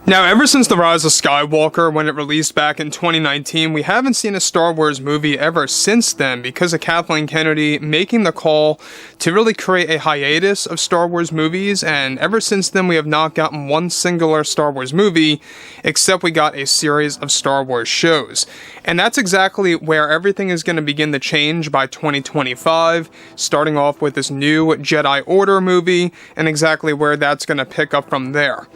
Now, ever since The Rise of Skywalker, when it released back in 2019, we haven't seen a Star Wars movie ever since then because of Kathleen Kennedy making the call to really create a hiatus of Star Wars movies, and ever since then we have not gotten one singular Star Wars movie, except we got a series of Star Wars shows. And that's exactly where everything is going to begin to change by 2025, starting off with this new Jedi Order movie, and exactly where that's going to pick up from there.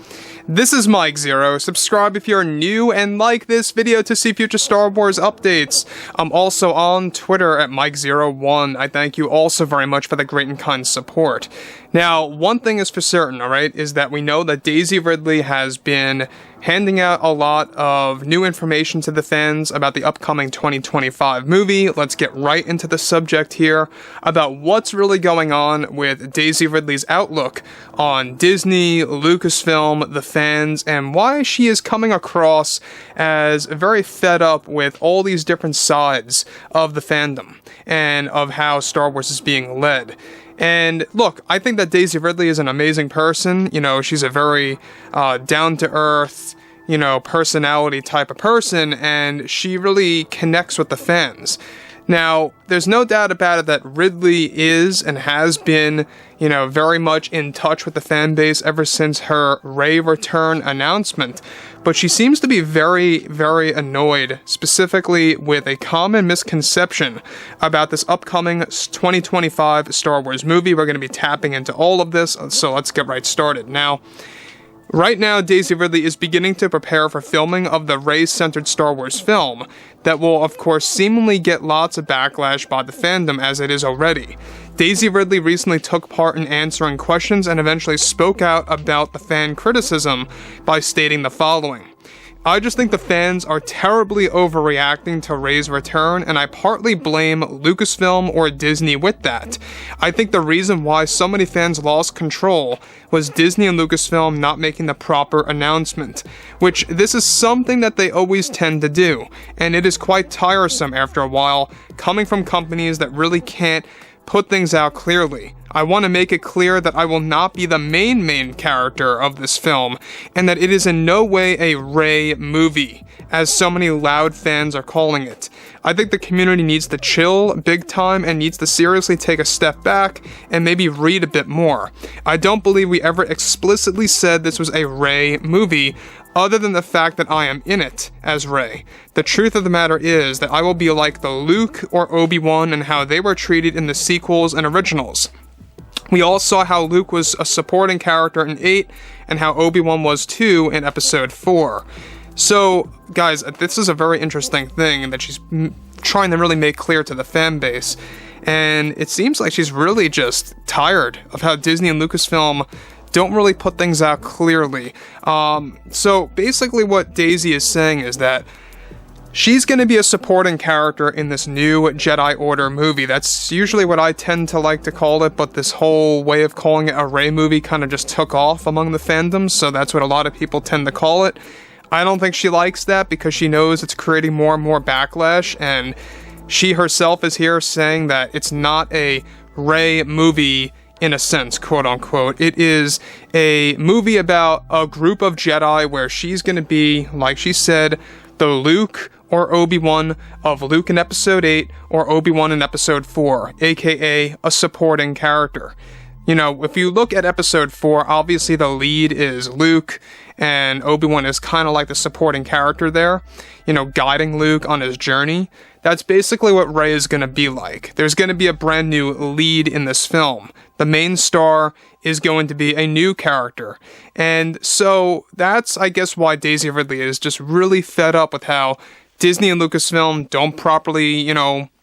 This is Mike Zero. Subscribe if you're new and like this video to see future Star Wars updates. I'm also on Twitter at Mike01. I thank you also very much for the great and kind support. Now, one thing is for certain, alright, is that we know that Daisy Ridley has been handing out a lot of new information to the fans about the upcoming 2025 movie. Let's get right into the subject here about what's really going on with Daisy Ridley's outlook on Disney, Lucasfilm, the fans, and why she is coming across as very fed up with all these different sides of the fandom and of how Star Wars is being led. And look, I think that Daisy Ridley is an amazing person. You know, she's a very down-to-earth, personality type of person, and she really connects with the fans. Now, there's no doubt about it that Ridley is and has been, very much in touch with the fan base ever since her Rey return announcement. But she seems to be very, very annoyed, specifically with a common misconception about this upcoming 2025 Star Wars movie. We're going to be tapping into all of this, so let's get right started. Now, right now, Daisy Ridley is beginning to prepare for filming of the Rey-centered Star Wars film that will, of course, seemingly get lots of backlash by the fandom as it is already. Daisy Ridley recently took part in answering questions and eventually spoke out about the fan criticism by stating the following. I just think the fans are terribly overreacting to Rey's return, and I partly blame Lucasfilm or Disney with that. I think the reason why so many fans lost control was Disney and Lucasfilm not making the proper announcement, which this is something that they always tend to do, and it is quite tiresome after a while, coming from companies that really can't put things out clearly. I want to make it clear that I will not be the main character of this film, and that it is in no way a Rey movie, as so many loud fans are calling it. I think the community needs to chill big time and needs to seriously take a step back and maybe read a bit more. I don't believe we ever explicitly said this was a Rey movie, other than the fact that I am in it as Rey. The truth of the matter is that I will be like the Luke or Obi-Wan and how they were treated in the sequels and originals. We all saw how Luke was a supporting character in 8 and how Obi-Wan was too in episode 4. So, guys, this is a very interesting thing that she's trying to really make clear to the fan base. And it seems like she's really just tired of how Disney and Lucasfilm don't really put things out clearly. So basically what Daisy is saying is that she's going to be a supporting character in this new Jedi Order movie. That's usually what I tend to like to call it, but this whole way of calling it a Rey movie kind of just took off among the fandoms, so that's what a lot of people tend to call it. I don't think she likes that because she knows it's creating more and more backlash, and she herself is here saying that it's not a Rey movie in a sense, quote unquote. It is a movie about a group of Jedi where she's going to be, like she said, the Luke or Obi-Wan of Luke in episode 8 or Obi-Wan in episode 4, aka a supporting character. If you look at episode 4, obviously the lead is Luke, and Obi-Wan is kind of like the supporting character there, guiding Luke on his journey. That's basically what Rey is going to be like. There's going to be a brand new lead in this film. The main star is going to be a new character. And so that's, I guess, why Daisy Ridley is just really fed up with how Disney and Lucasfilm don't properly,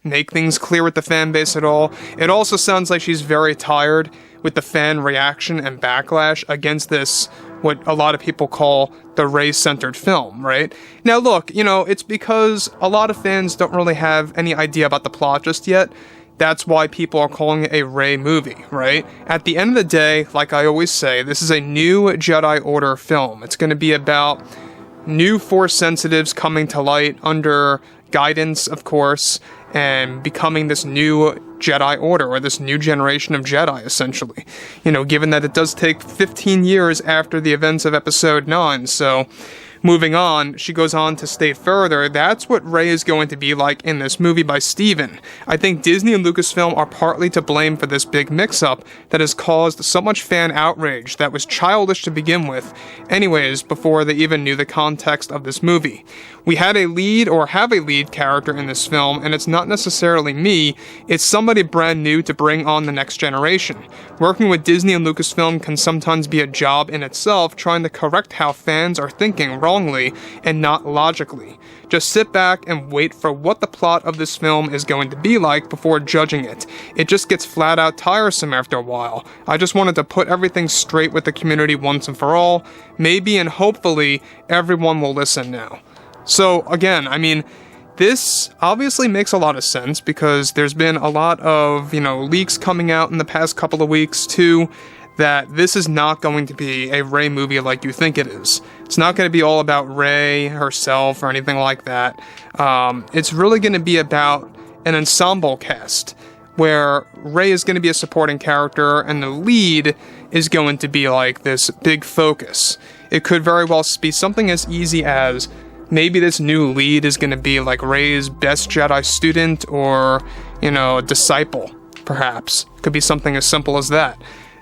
make things clear with the fan base at all. It also sounds like she's very tired with the fan reaction and backlash against this, what a lot of people call the Rey-centered film, right? Now look, it's because a lot of fans don't really have any idea about the plot just yet. That's why people are calling it a Rey movie, right? At the end of the day, like I always say, this is a new Jedi Order film. It's going to be about new Force sensitives coming to light under guidance, of course, and becoming this new Jedi Order, or this new generation of Jedi, essentially. You know, given that it does take 15 years after the events of Episode 9, so moving on, she goes on to state further, that's what Rey is going to be like in this movie by Steven. I think Disney and Lucasfilm are partly to blame for this big mix-up that has caused so much fan outrage that was childish to begin with, anyways, before they even knew the context of this movie. We had a lead, or have a lead character in this film, and it's not necessarily me, it's somebody brand new to bring on the next generation. Working with Disney and Lucasfilm can sometimes be a job in itself, trying to correct how fans are thinking wrongly and not logically. Just sit back and wait for what the plot of this film is going to be like before judging it. It just gets flat out tiresome after a while. I just wanted to put everything straight with the community once and for all. Maybe and hopefully everyone will listen now. So again, I mean, this obviously makes a lot of sense because there's been a lot of, leaks coming out in the past couple of weeks too, that this is not going to be a Rey movie like you think it is. It's not going to be all about Rey herself or anything like that. It's really going to be about an ensemble cast where Rey is going to be a supporting character and the lead is going to be like this big focus. It could very well be something as easy as maybe this new lead is going to be like Rey's best Jedi student or, disciple, perhaps. Could be something as simple as that.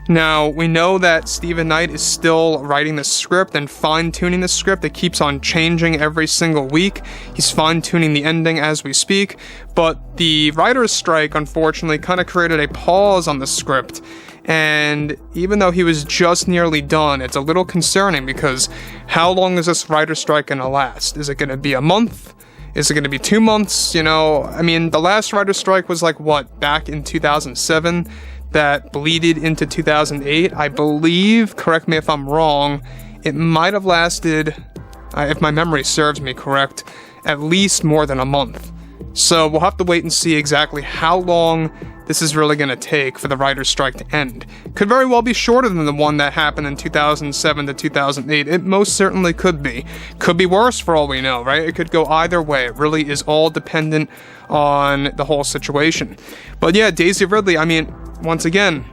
Now, we know that Stephen Knight is still writing the script and fine-tuning the script. It keeps on changing every single week. He's fine-tuning the ending as we speak. But the writer's strike, unfortunately, kind of created a pause on the script. And even though he was just nearly done, it's a little concerning because how long is this writer's strike going to last? Is it going to be a month? Is it going to be 2 months? The last writer's strike was back in 2007? That bleeded into 2008, I believe, correct me if I'm wrong, it might have lasted, if my memory serves me correct, at least more than a month. So we'll have to wait and see exactly how long this is really going to take for the writer's strike to end. Could very well be shorter than the one that happened in 2007 to 2008. It most certainly could be. Could be worse for all we know, right? It could go either way. It really is all dependent on the whole situation. But yeah, Daisy Ridley, once again,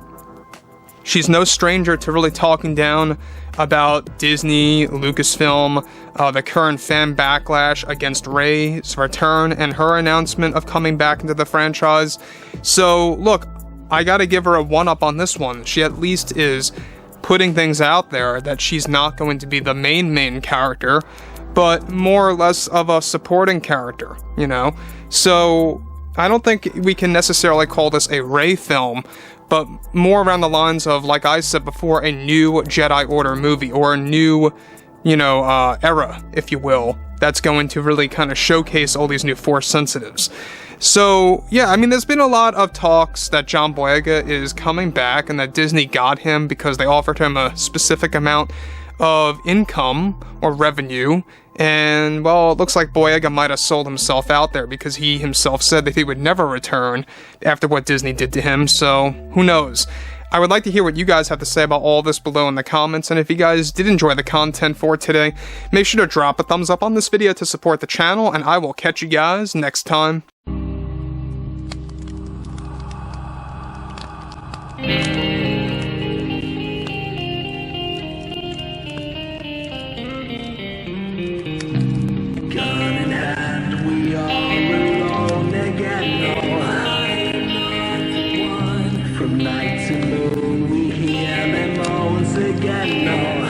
she's no stranger to really talking down about Disney, Lucasfilm, the current fan backlash against Rey's return and her announcement of coming back into the franchise. So, look, I gotta give her a one-up on this one. She at least is putting things out there that she's not going to be the main character, but more or less of a supporting character, So, I don't think we can necessarily call this a Rey film, but more around the lines of, like I said before, a new Jedi Order movie, or a new, era, if you will, that's going to really kind of showcase all these new Force sensitives. So, yeah, there's been a lot of talks that John Boyega is coming back and that Disney got him because they offered him a specific amount of income or revenue. And, well, it looks like Boyega might have sold himself out there because he himself said that he would never return after what Disney did to him, so who knows. I would like to hear what you guys have to say about all this below in the comments, and if you guys did enjoy the content for today, make sure to drop a thumbs up on this video to support the channel, and I will catch you guys next time. From night to moon, we hear them moans again. No.